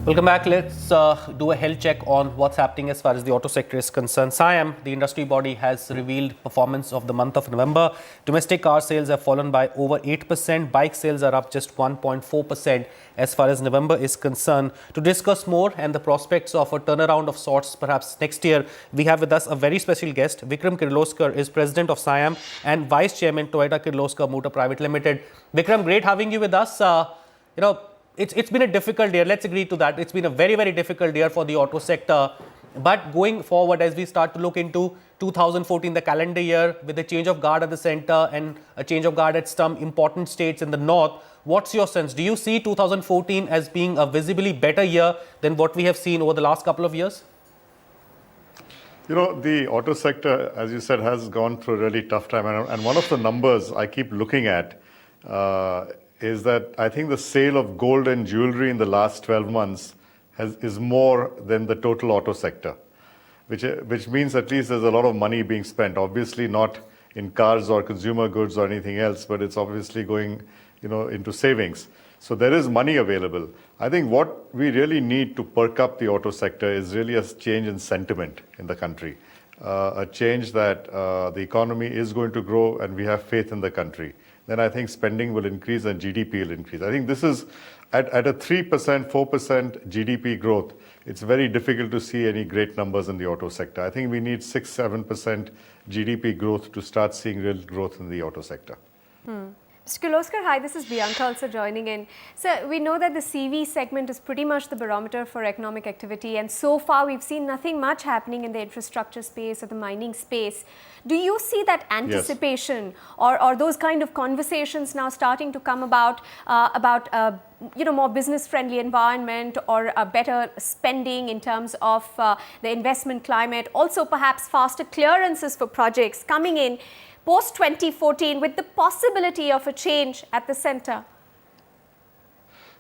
Welcome back. Let's do a health check on what's happening as far as the auto sector is concerned. SIAM, the industry body, has revealed performance of the month of November. Domestic car sales have fallen by over 8%. Bike sales are up just 1.4% as far as November is concerned. To discuss more and the prospects of a turnaround of sorts perhaps next year, we have with us a very special guest. Vikram Kirloskar is president of SIAM and vice chairman Toyota Kirloskar Motor Private Limited. Vikram, great having you with us. It's been a difficult year. Let's agree to that. It's been a very, very difficult year for the auto sector. But going forward, as we start to look into 2014, the calendar year, with a change of guard at the center and a change of guard at some important states in the north, what's your sense? Do you see 2014 as being a visibly better year than what we have seen over the last couple of years? You know, the auto sector, as you said, has gone through a really tough time. And one of the numbers I keep looking at is that I think the sale of gold and jewelry in the last 12 months is more than the total auto sector, which means at least there's a lot of money being spent. Obviously not in cars or consumer goods or anything else, but it's obviously going, into savings. So there is money available. I think what we really need to perk up the auto sector is really a change in sentiment in the country, a change that the economy is going to grow and we have faith in the country. Then I think spending will increase and GDP will increase. I think this is at a 3%, 4% GDP growth. It's very difficult to see any great numbers in the auto sector. I think we need 6, 7% GDP growth to start seeing real growth in the auto sector. Mr. Kirloskar, hi, this is Bianca also joining in. So we know that the CV segment is pretty much the barometer for economic activity, and so far we've seen nothing much happening in the infrastructure space or the mining space. Do you see that anticipation or those kind of conversations now starting to come about more business-friendly environment or a better spending in terms of the investment climate, also perhaps faster clearances for projects coming in post-2014 with the possibility of a change at the center?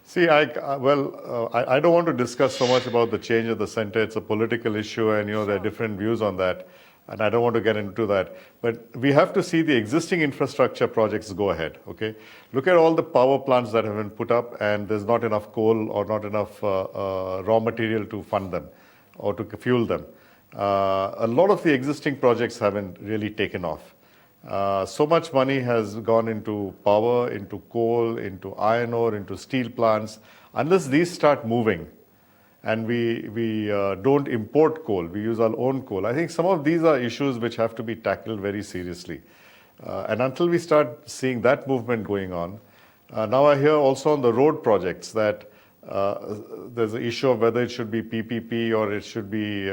See, I don't want to discuss so much about the change at the center. It's a political issue and, there are different views on that. And I don't want to get into that. But we have to see the existing infrastructure projects go ahead, okay? Look at all the power plants that have been put up and there's not enough coal or not enough raw material to fund them or to fuel them. A lot of the existing projects haven't really taken off. So much money has gone into power, into coal, into iron ore, into steel plants. Unless these start moving and we don't import coal, we use our own coal. I think some of these are issues which have to be tackled very seriously. And until we start seeing that movement going on, now I hear also on the road projects that there's an issue of whether it should be PPP or it should be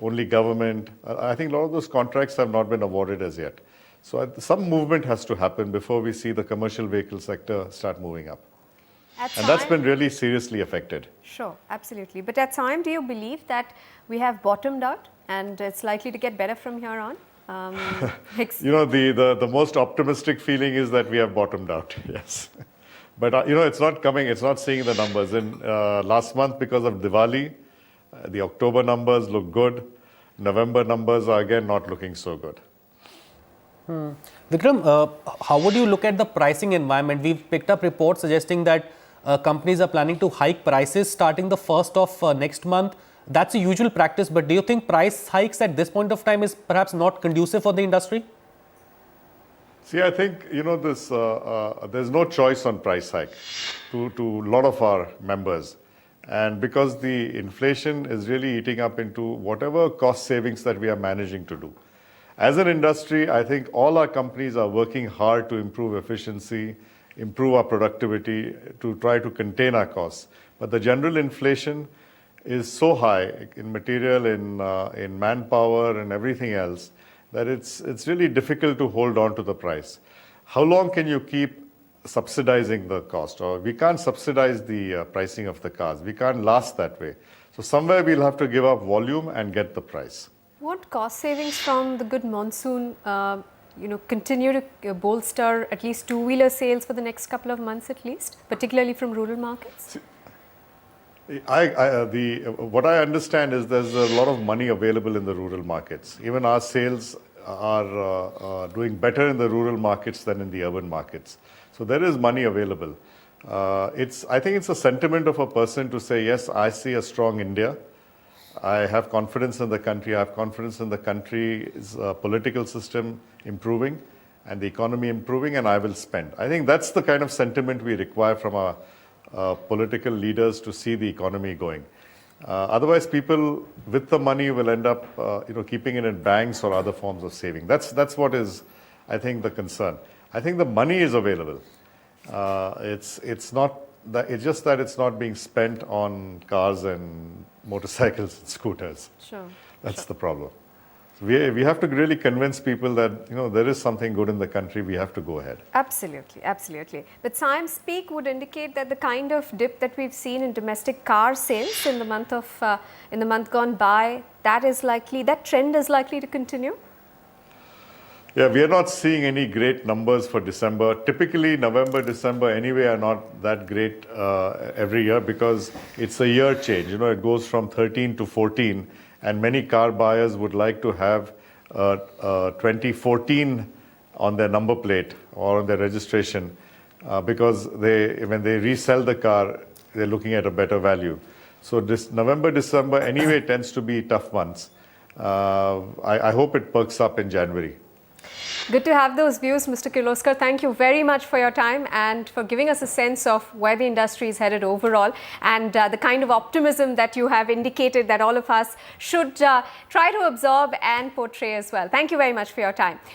only government. I think a lot of those contracts have not been awarded as yet. So some movement has to happen before we see the commercial vehicle sector start moving up. And that's been really seriously affected. Sure, absolutely. But at SIAM, do you believe that we have bottomed out and it's likely to get better from here on? The most optimistic feeling is that we have bottomed out, yes. But, it's not coming, it's not seeing the numbers. In last month, because of Diwali, the October numbers look good. November numbers are again not looking so good. Vikram, how would you look at the pricing environment? We've picked up reports suggesting that companies are planning to hike prices starting the 1st of next month. That's a usual practice, but do you think price hikes at this point of time is perhaps not conducive for the industry? See, I think, there's no choice on price hike to a lot of our members. And because the inflation is really eating up into whatever cost savings that we are managing to do. As an industry, I think all our companies are working hard to improve efficiency, improve our productivity, to try to contain our costs. But the general inflation is so high in material, in manpower and everything else, that it's really difficult to hold on to the price. How long can you keep subsidizing the cost? Or we can't subsidize the pricing of the cars. We can't last that way. So somewhere we'll have to give up volume and get the price. Won't cost savings from the good monsoon, continue to bolster at least two-wheeler sales for the next couple of months at least, particularly from rural markets? What I understand is there's a lot of money available in the rural markets. Even our sales are doing better in the rural markets than in the urban markets. So there is money available. I think it's a sentiment of a person to say, yes, I see a strong India. I have confidence in the country. I have confidence in the country's political system improving and the economy improving, and I will spend. I think that's the kind of sentiment we require from our political leaders to see the economy going. Otherwise, people with the money will end up, keeping it in banks or other forms of saving. That's what is, I think, the concern. I think the money is available. It's not that, it's just that it's not being spent on cars and motorcycles and scooters. Sure. That's the problem. So we have to really convince people that there is something good in the country. We have to go ahead. Absolutely, absolutely. But SIAM's peak would indicate that the kind of dip that we've seen in domestic car sales in the month gone by, that trend is likely to continue. Yeah, we are not seeing any great numbers for December. Typically, November, December anyway are not that great every year because it's a year change. It goes from 13 to 14, and many car buyers would like to have 2014 on their number plate or on their registration because when they resell the car, they're looking at a better value. So this November, December anyway tends to be tough months. I hope it perks up in January. Good to have those views, Mr. Kirloskar. Thank you very much for your time and for giving us a sense of where the industry is headed overall and the kind of optimism that you have indicated that all of us should try to absorb and portray as well. Thank you very much for your time.